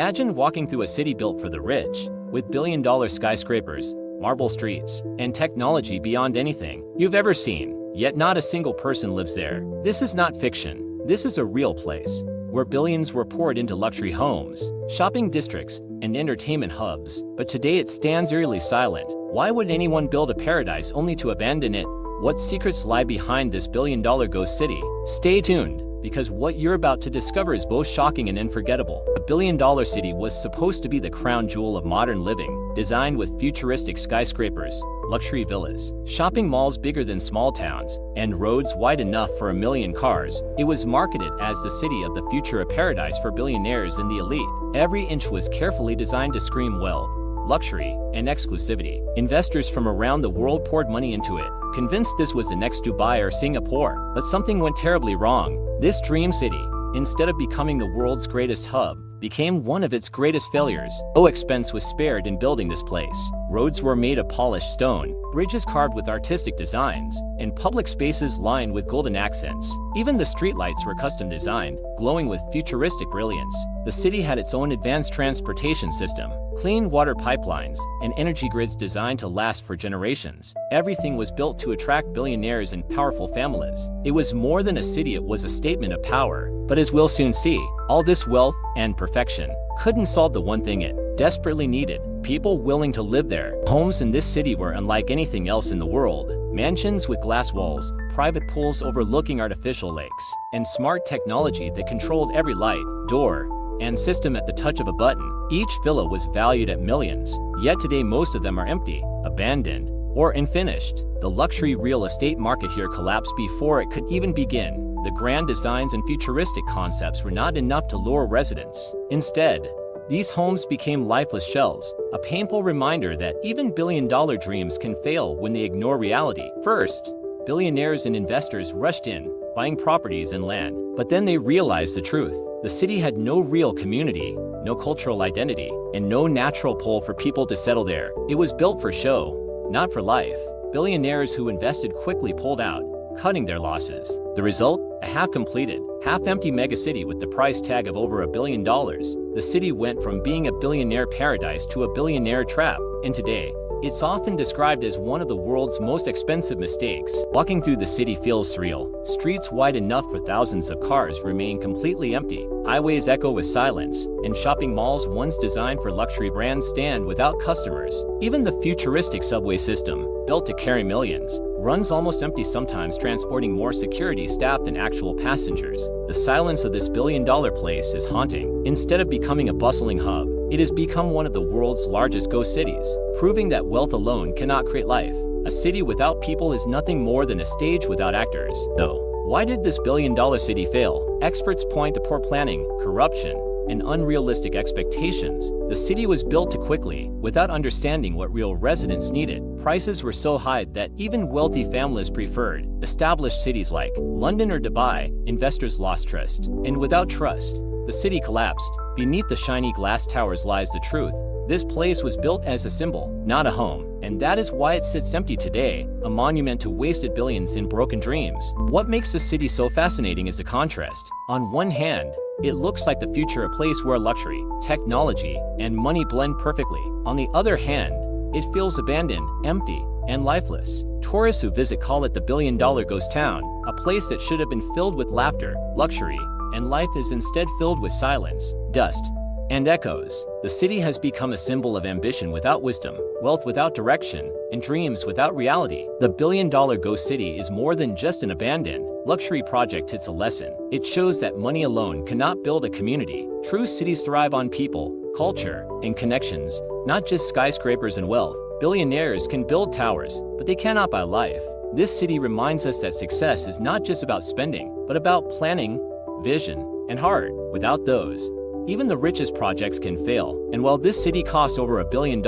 Imagine walking through a city built for the rich, with billion-dollar skyscrapers, marble streets, and technology beyond anything you've ever seen, yet not a single person lives there. This is not fiction. This is a real place, where billions were poured into luxury homes, shopping districts, and entertainment hubs. But today it stands eerily silent. Why would anyone build a paradise only to abandon it? What secrets lie behind this billion-dollar ghost city? Stay tuned, because what you're about to discover is both shocking and unforgettable. The billion-dollar city was supposed to be the crown jewel of modern living, designed with futuristic skyscrapers, luxury villas, shopping malls bigger than small towns, and roads wide enough for 1 million cars. It was marketed as the city of the future, a paradise for billionaires and the elite. Every inch was carefully designed to scream wealth, luxury, and exclusivity. Investors from around the world poured money into it, convinced this was the next Dubai or Singapore. But something went terribly wrong. This dream city, instead of becoming the world's greatest hub, became one of its greatest failures. No expense was spared in building this place. Roads were made of polished stone, bridges carved with artistic designs, and public spaces lined with golden accents. Even the streetlights were custom designed, glowing with futuristic brilliance. The city had its own advanced transportation system, clean water pipelines, and energy grids designed to last for generations. Everything was built to attract billionaires and powerful families. It was more than a city, it was a statement of power. But as we'll soon see, all this wealth and perfection couldn't solve the one thing it desperately needed: people willing to live there. Homes in this city were unlike anything else in the world. Mansions with glass walls, private pools overlooking artificial lakes, and smart technology that controlled every light, door, and system at the touch of a button. Each villa was valued at millions, yet today most of them are empty, abandoned, or unfinished. The luxury real estate market here collapsed before it could even begin. The grand designs and futuristic concepts were not enough to lure residents. Instead, these homes became lifeless shells, a painful reminder that even billion-dollar dreams can fail when they ignore reality. First, billionaires and investors rushed in, buying properties and land. But then they realized the truth. The city had no real community, no cultural identity, and no natural pull for people to settle there. It was built for show, not for life. Billionaires who invested quickly pulled out, cutting their losses. The result? A half-completed, half-empty megacity with the price tag of over $1 billion. The city went from being a billionaire paradise to a billionaire trap, and today, it's often described as one of the world's most expensive mistakes. Walking through the city feels surreal. Streets wide enough for thousands of cars remain completely empty. Highways echo with silence, and shopping malls once designed for luxury brands stand without customers. Even the futuristic subway system, built to carry millions, runs almost empty, sometimes transporting more security staff than actual passengers. The silence of this billion-dollar place is haunting. Instead of becoming a bustling hub, it has become one of the world's largest ghost cities, proving that wealth alone cannot create life. A city without people is nothing more than a stage without actors. So, why did this billion-dollar city fail? Experts point to poor planning, corruption, and unrealistic expectations. The city was built too quickly, without understanding what real residents needed. Prices were so high that even wealthy families preferred established cities like London or Dubai. Investors lost trust, and without trust, the city collapsed. Beneath the shiny glass towers lies the truth. This place was built as a symbol, not a home, and that is why it sits empty today, a monument to wasted billions in broken dreams. What makes the city so fascinating is the contrast. On one hand, it looks like the future, a place where luxury, technology, and money blend perfectly. On the other hand, it feels abandoned, empty, and lifeless. Tourists who visit call it the billion-dollar ghost town. A place that should have been filled with laughter, luxury, and life is instead filled with silence, dust, and echoes. The city has become a symbol of ambition without wisdom, wealth without direction, and dreams without reality. The billion-dollar ghost city is more than just an abandoned luxury project. It's a lesson. It shows that money alone cannot build a community. True cities thrive on people, culture, and connections, not just skyscrapers and wealth. Billionaires can build towers, but they cannot buy life. This city reminds us that success is not just about spending, but about planning, vision, and heart. Without those, even the richest projects can fail. And while this city cost over $1 billion,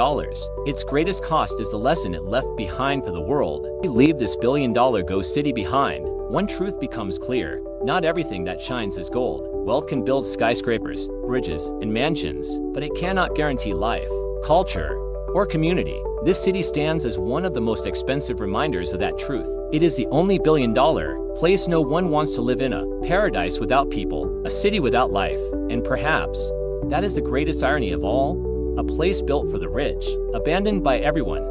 its greatest cost is the lesson it left behind for the world. We leave this billion-dollar ghost city behind. One truth becomes clear: not everything that shines is gold. Wealth can build skyscrapers, bridges, and mansions, but it cannot guarantee life, culture, or community. This city stands as one of the most expensive reminders of that truth. It is the only billion-dollar place no one wants to live in, a paradise without people, a city without life, and perhaps That is the greatest irony of all. A place built for the rich, abandoned by everyone.